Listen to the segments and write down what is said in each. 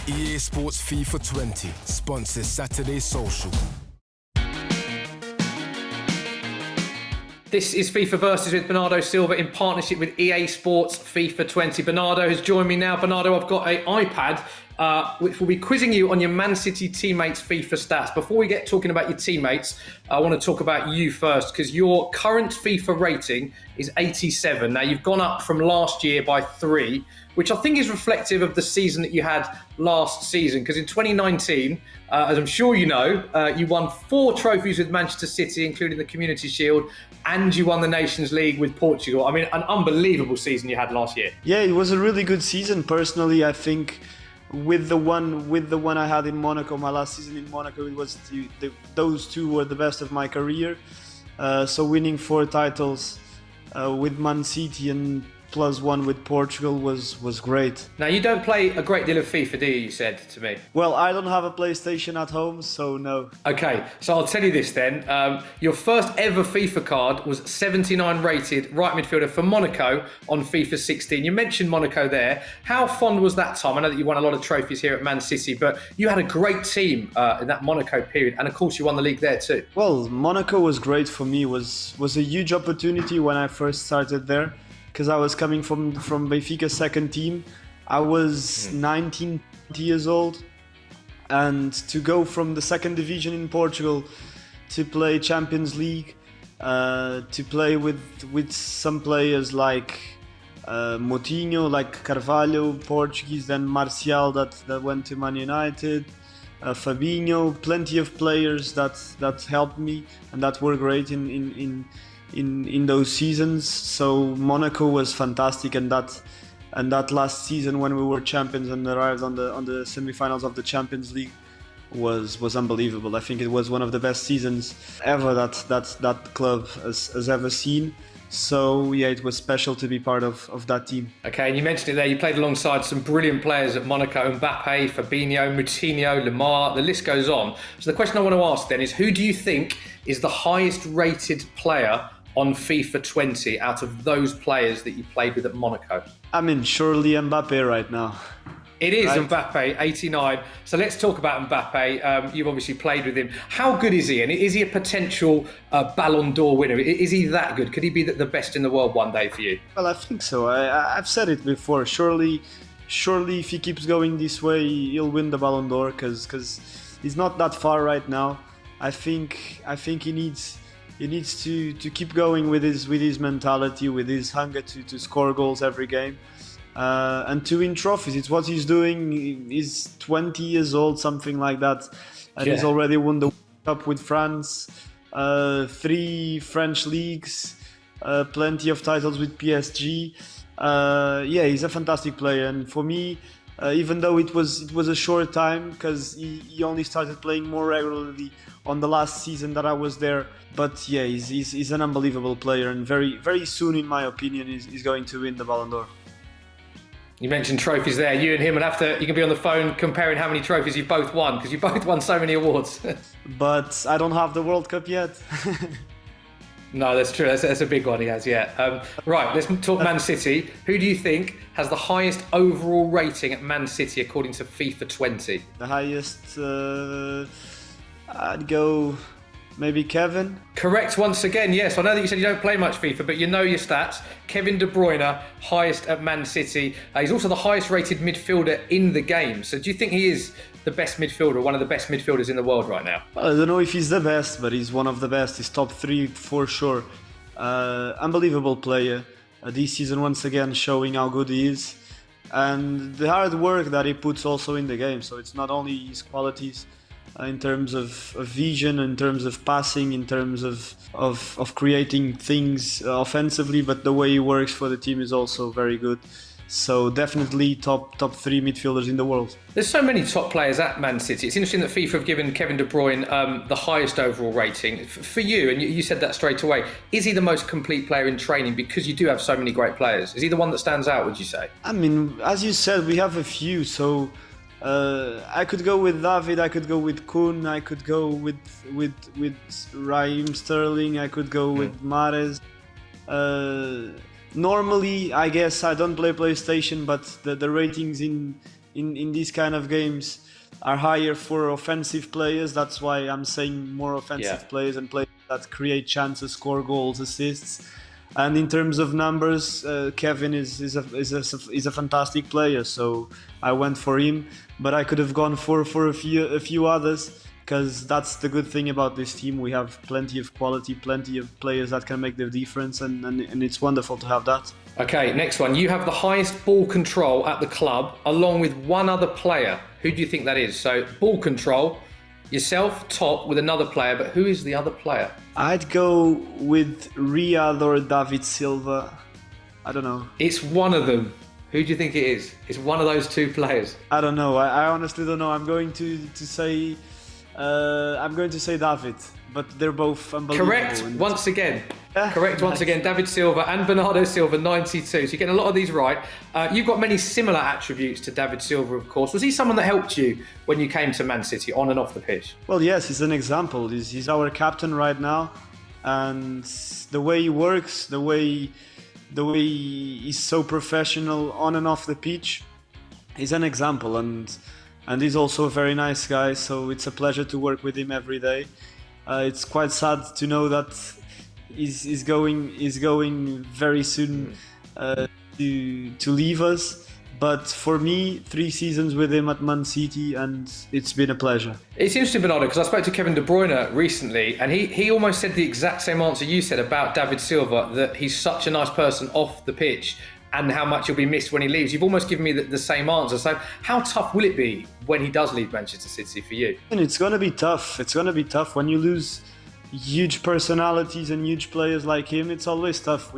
EA Sports FIFA 20 sponsors Saturday Social. This is FIFA Versus with Bernardo Silva in partnership with EA Sports FIFA 20. Bernardo has joined me now. Bernardo, I've got an iPad which will be quizzing you on your Man City teammates' FIFA stats. Before we get talking about your teammates, I want to talk about you first, because your current FIFA rating is 87. Now, you've gone up from last year by 3, which I think is reflective of the season that you had last season. Because in 2019, as I'm sure you know, you won 4 trophies with Manchester City, including the Community Shield, and you won the Nations League with Portugal. I mean, an unbelievable season you had last year. Yeah, it was a really good season. Personally, I think with the one I had in Monaco, my last season in Monaco, it was those 2 were the best of my career. So winning 4 titles with Man City and +1 with Portugal was great. Now, you don't play a great deal of FIFA, do you said to me? Well, I don't have a PlayStation at home, so no. Okay, so I'll tell you this then. Your first ever FIFA card was 79 rated right midfielder for Monaco on FIFA 16. You mentioned Monaco there. How fond was that time? I know that you won a lot of trophies here at Man City, but you had a great team in that Monaco period, and of course you won the league there too. Well, Monaco was great for me. Was a huge opportunity when I first started there, because I was coming from Benfica's second team. I was 19 years old, and to go from the second division in Portugal to play Champions League, to play with some players like Moutinho, like Carvalho, Portuguese, then Martial that went to Man United, Fabinho, plenty of players that helped me and that were great in those seasons. So Monaco was fantastic, and that last season when we were champions and arrived on the semi-finals of the Champions League was unbelievable. I think it was one of the best seasons ever that club has ever seen. So yeah, it was special to be part of that team. Okay, and you mentioned it there, you played alongside some brilliant players at Monaco: Mbappe, Fabinho, Moutinho, Lemar, the list goes on. So the question I want to ask then is, who do you think is the highest rated player on FIFA 20 out of those players that you played with at Monaco? I mean, surely Mbappe right now. It is, right? Mbappe, 89. So let's talk about Mbappe. You've obviously played with him. How good is he? And is he a potential Ballon d'Or winner? Is he that good? Could he be the best in the world one day for you? Well, I think so. I've said it before. Surely if he keeps going this way, he'll win the Ballon d'Or, because he's not that far right now. I think he needs to keep going with his mentality, with his hunger to score goals every game, and to win trophies. It's what he's doing. He's 20 years old, something like that, and he's already won the World Cup with France, 3 French leagues, plenty of titles with PSG. Yeah, he's a fantastic player, and for me, even though it was a short time, because he only started playing more regularly on the last season that I was there. But yeah, he's an unbelievable player, and very, very soon, in my opinion, he's going to win the Ballon d'Or. You mentioned trophies there. You and him, and you can be on the phone comparing how many trophies you've both won, because you both won so many awards. But I don't have the World Cup yet. No, that's true. That's a big one he has, yeah. Right, let's talk Man City. Who do you think has the highest overall rating at Man City according to FIFA 20? The highest, I'd go maybe Kevin. Correct once again, yes. I know that you said you don't play much FIFA, but you know your stats. Kevin De Bruyne, highest at Man City. He's also the highest rated midfielder in the game. So do you think he is the best midfielder, one of the best midfielders in the world right now? Well, I don't know if he's the best, but he's one of the best. He's top 3 for sure. Unbelievable player. This season, once again, showing how good he is. And the hard work that he puts also in the game. So it's not only his qualities in terms of vision, in terms of passing, in terms of creating things offensively, but the way he works for the team is also very good. So definitely top 3 midfielders in the world. There's so many top players at Man City. It's interesting that FIFA have given Kevin De Bruyne the highest overall rating. For you, and you said that straight away, is he the most complete player in training because you do have so many great players? Is he the one that stands out, would you say? I mean, as you said, we have a few. So I could go with David, I could go with Kun, I could go with Raheem Sterling, I could go with Mahrez. Normally, I guess I don't play PlayStation, but the ratings in in these kind of games are higher for offensive players. That's why I'm saying more offensive players and players that create chances, score goals, assists. And in terms of numbers, Kevin is a fantastic player. So I went for him, but I could have gone for a few others, because that's the good thing about this team. We have plenty of quality, plenty of players that can make the difference, and it's wonderful to have that. Okay, next one. You have the highest ball control at the club, along with one other player. Who do you think that is? So, ball control, yourself, top, with another player, but who is the other player? I'd go with Riyad or David Silva. I don't know. It's one of them. Who do you think it is? It's one of those two players. I don't know. I honestly don't know. I'm going to say David, but they're both unbelievable. Correct once again. Correct once again. David Silva and Bernardo Silva, 92. So you're getting a lot of these right. You've got many similar attributes to David Silva, of course. Was he someone that helped you when you came to Man City, on and off the pitch? Well, yes, he's an example. He's our captain right now, and the way he works, the way he's so professional on and off the pitch, he's an example. And he's also a very nice guy, so it's a pleasure to work with him every day. It's quite sad to know that he's going very soon to leave us. But for me, 3 seasons with him at Man City, and it's been a pleasure. It's interesting, Bernardo, because I spoke to Kevin De Bruyne recently, and he almost said the exact same answer you said about David Silva, that he's such a nice person off the pitch, and how much he'll be missed when he leaves. You've almost given me the same answer. So how tough will it be when he does leave Manchester City for you? And it's going to be tough. It's going to be tough when you lose huge personalities and huge players like him. It's always tough.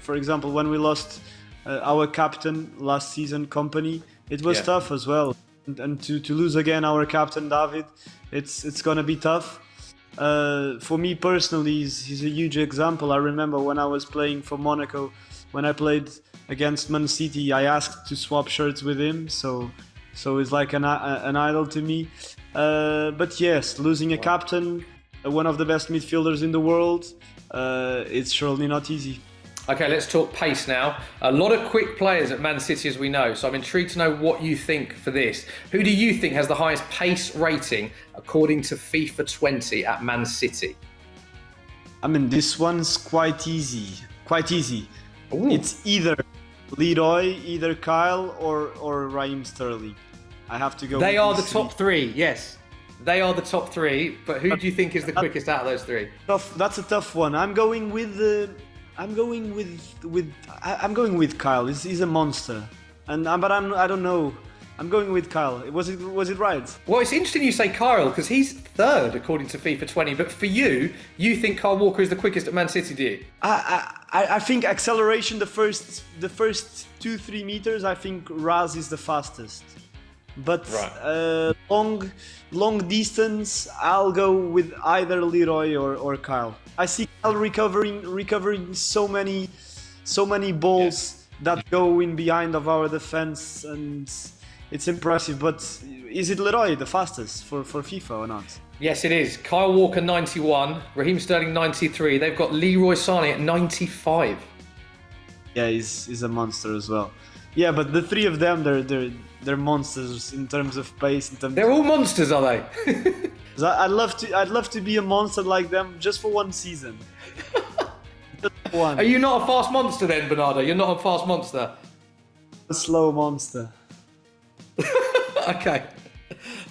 For example, when we lost our captain last season, Company, it was tough as well. And to lose again our captain, David, it's going to be tough. For me personally, he's a huge example. I remember when I was playing for Monaco, when I played against Man City, I asked to swap shirts with him, so he's like an idol to me. But yes, losing a captain, one of the best midfielders in the world, it's surely not easy. Okay, let's talk pace now. A lot of quick players at Man City, as we know, so I'm intrigued to know what you think for this. Who do you think has the highest pace rating according to FIFA 20 at Man City? I mean, this one's quite easy. Ooh. It's either Leroy, either Kyle, or Raheem Sterling. I have to go. They are the top 3, yes. They are the top 3, but who do you think is the quickest out of those 3? That's a tough one. I'm going with Kyle. He's a monster, but I don't know. I'm going with Kyle. Was it right? Well, it's interesting you say Kyle, because he's 3rd according to FIFA 20. But for you think Kyle Walker is the quickest at Man City, do you? I think acceleration, the first 2-3 meters, I think Raz is the fastest. But right. Long distance, I'll go with either Leroy or Kyle. I see Kyle recovering so many balls that go in behind of our defense, and it's impressive. But is it Leroy the fastest for FIFA or not? Yes, it is. Kyle Walker 91, Raheem Sterling 93. They've got Leroy Sane at 95. Yeah, he's a monster as well. Yeah, but the 3 of them, they're monsters in terms of pace. They're all monsters, are they? I'd love to be a monster like them just for 1 season. Just one. Are you not a fast monster then, Bernardo? You're not a fast monster. A slow monster. Okay.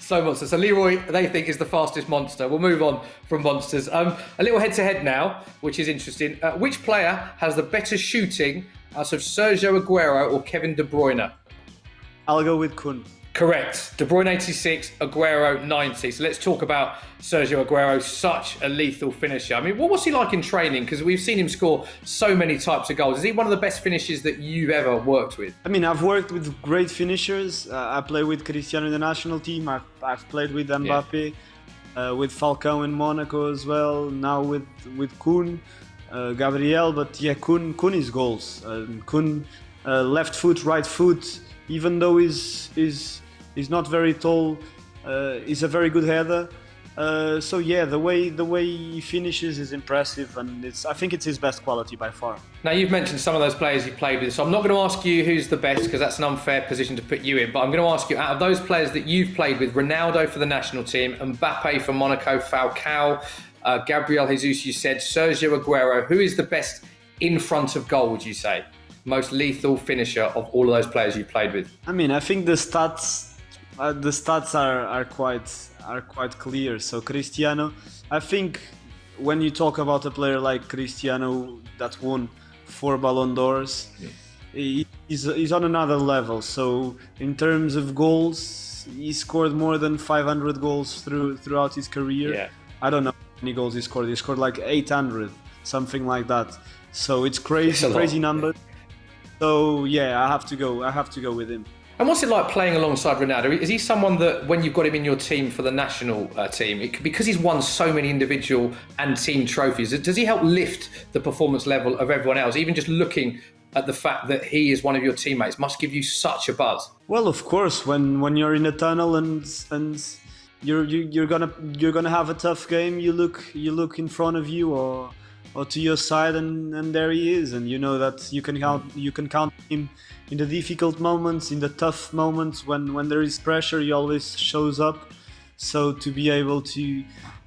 So monster. So Leroy, they think, is the fastest monster. We'll move on from monsters. A little head-to-head now, which is interesting. Which player has the better shooting out of Sergio Aguero or Kevin De Bruyne? I'll go with Kun. Correct. De Bruyne 86, Aguero 90. So let's talk about Sergio Aguero, such a lethal finisher. I mean, what was he like in training? Because we've seen him score so many types of goals. Is he one of the best finishers that you've ever worked with? I mean, I've worked with great finishers. I play with Cristiano in the national team. I've played with Mbappe, with Falcao in Monaco as well. Now with Kun, Gabriel. But yeah, Kun is goals. Kun, left foot, right foot. Even though he's not very tall, he's a very good header. So yeah, the way he finishes is impressive, and I think it's his best quality by far. Now, you've mentioned some of those players you've played with, so I'm not going to ask you who's the best because that's an unfair position to put you in, but I'm going to ask you, out of those players that you've played with, Ronaldo for the national team, Mbappe for Monaco, Falcao, Gabriel Jesus, you said, Sergio Aguero, who is the best in front of goal, would you say? Most lethal finisher of all of those players you've played with? I mean, I think the stats are quite clear. So Cristiano, I think when you talk about a player like Cristiano that won 4 Ballon d'Ors, he's on another level. So in terms of goals, he scored more than 500 goals throughout his career. Yeah. I don't know how many goals he scored. He scored like 800, something like that. So it's crazy number. So yeah, I have to go with him. And what's it like playing alongside Ronaldo? Is he someone that, when you've got him in your team for the national team, because he's won so many individual and team trophies, does he help lift the performance level of everyone else? Even just looking at the fact that he is one of your teammates must give you such a buzz. Well, of course, when you're in a tunnel and you're gonna have a tough game, you look in front of you or to your side, and there he is, and you know that you can count him in the difficult moments, in the tough moments, when there is pressure, he always shows up. So to be able to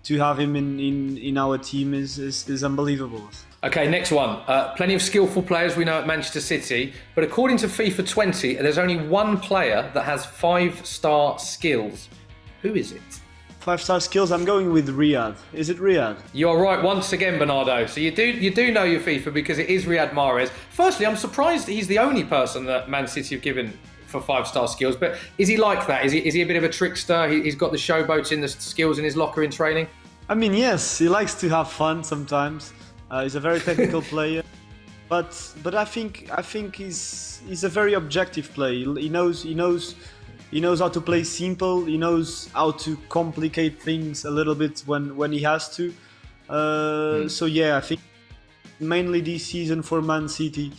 have him in our team is unbelievable. Okay, next one. Plenty of skillful players we know at Manchester City, but according to FIFA 20, there's only one player that has 5-star skills. Who is it? 5-star skills, I'm going with Riyad. Is it Riyad? You're right once again, Bernardo. So you do know your FIFA because it is Riyad Mahrez. Firstly, I'm surprised he's the only person that Man City have given for 5-star skills. But is he like that? Is he a bit of a trickster? He's got the showboats in the skills in his locker in training? I mean, yes, he likes to have fun sometimes. He's a very technical player, but I think he's a very objective player. He knows how to play simple. He knows how to complicate things a little bit when he has to. So yeah, I think mainly this season for Man City,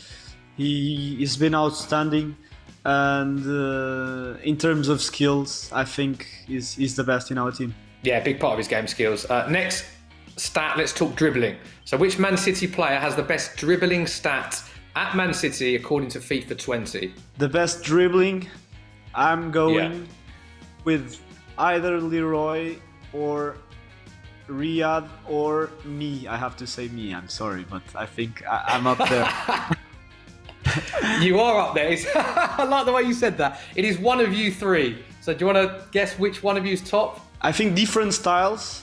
he's been outstanding, and in terms of skills, I think he's the best in our team. Yeah, big part of his game skills. Next stat, let's talk dribbling. So which Man City player has the best dribbling stat at Man City according to FIFA 20? The best dribbling, I'm going with either Leroy or Riyad or me. I have to say me, I'm sorry, but I think I'm up there. You are up there. I like the way you said that. It is one of you three. So do you want to guess which one of you is top? I think different styles.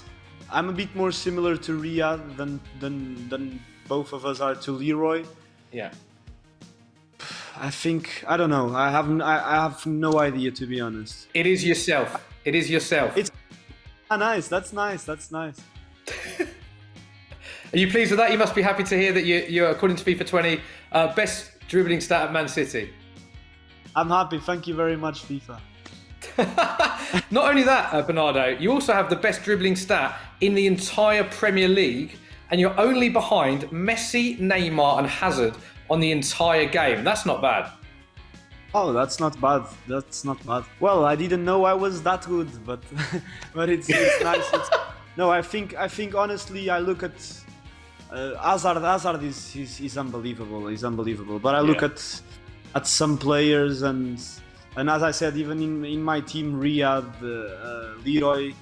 I'm a bit more similar to Riyad than both of us are to Leroy. Yeah. I think, I don't know. I have no idea, to be honest. It is yourself. It is yourself. It's nice. That's nice. Are you pleased with that? You must be happy to hear that you're according to FIFA 20, best dribbling stat at Man City. I'm happy. Thank you very much, FIFA. Not only that, Bernardo, you also have the best dribbling stat in the entire Premier League, and you're only behind Messi, Neymar, and Hazard on the entire game. That's not bad. Oh, that's not bad. Well, I didn't know I was that good, but but it's nice. No, I think honestly, I look at Hazard. Hazard is unbelievable. He's unbelievable. But I look at some players, and as I said, even in my team, Riyad, Leroy,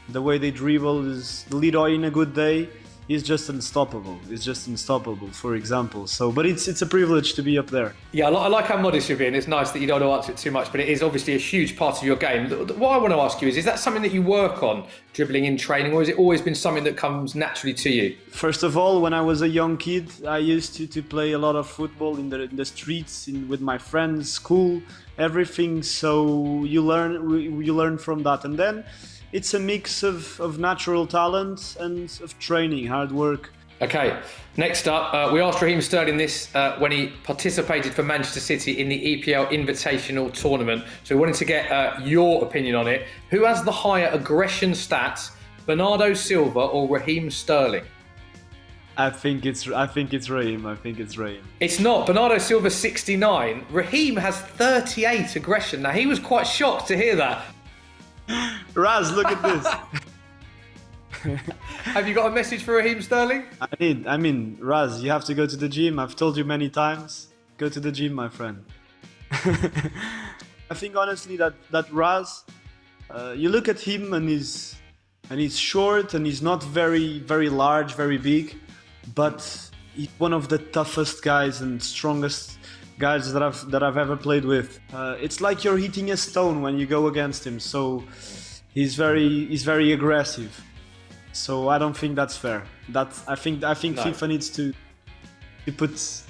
the way they dribble is Leroy in a good day. He's just unstoppable. For example. So, but it's a privilege to be up there. Yeah, I like how modest you're being. It's nice that you don't want to answer it too much, but it is obviously a huge part of your game. What I want to ask you is that something that you work on, dribbling in training, or has it always been something that comes naturally to you? First of all, when I was a young kid, I used to play a lot of football in the streets, with my friends, school, everything. So you learn from that, and then it's a mix of natural talent and of training, hard work. Okay, next up, we asked Raheem Sterling this when he participated for Manchester City in the EPL Invitational Tournament. So we wanted to get your opinion on it. Who has the higher aggression stats, Bernardo Silva or Raheem Sterling? I think it's Raheem. It's not. Bernardo Silva 69. Raheem has 38 aggression. Now he was quite shocked to hear that. Raz, look at this. Have you got a message for Raheem Sterling? I mean, Raz, you have to go to the gym. I've told you many times. Go to the gym, my friend. I think honestly that Raz, you look at him and he's short and he's not very large, very big, but he's one of the toughest guys and strongest guys that I've ever played with. It's like you're hitting a stone when you go against him. So he's very aggressive. So I don't think that's fair. I think no. FIFA needs to put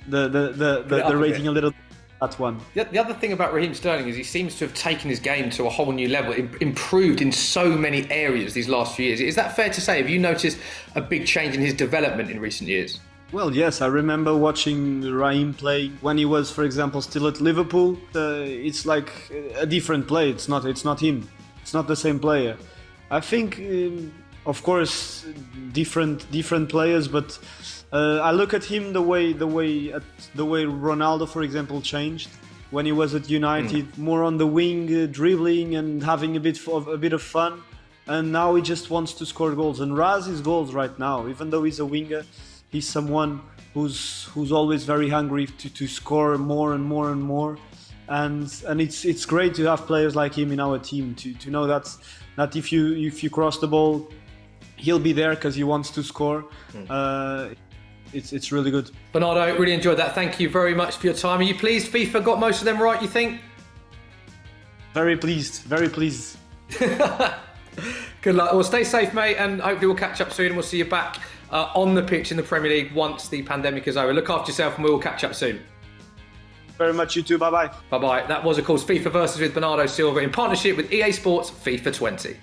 the rating a little. That one. The other thing about Raheem Sterling is he seems to have taken his game to a whole new level, improved in so many areas these last few years. Is that fair to say? Have you noticed a big change in his development in recent years? Well, yes, I remember watching Raheem play when he was, for example, still at Liverpool. It's like a different play. It's not him. It's not the same player. I think, of course, different players, but I look at him the way Ronaldo, for example, changed when he was at United, more on the wing, dribbling and having a bit of fun. And now he just wants to score goals. And Raz's goals right now, even though he's a winger, he's someone who's always very hungry to score more and more and more. And it's great to have players like him in our team to know that if you cross the ball, he'll be there because he wants to score. It's really good. Bernardo, really enjoyed that. Thank you very much for your time. Are you pleased FIFA got most of them right, you think? Very pleased. Very pleased. Good luck. Well, stay safe, mate, and hopefully we'll catch up soon and we'll see you back on the pitch in the Premier League once the pandemic is over. Look after yourself and we will catch up soon. Very much, you too. Bye-bye. Bye-bye. That was, of course, FIFA Versus with Bernardo Silva in partnership with EA Sports FIFA 20.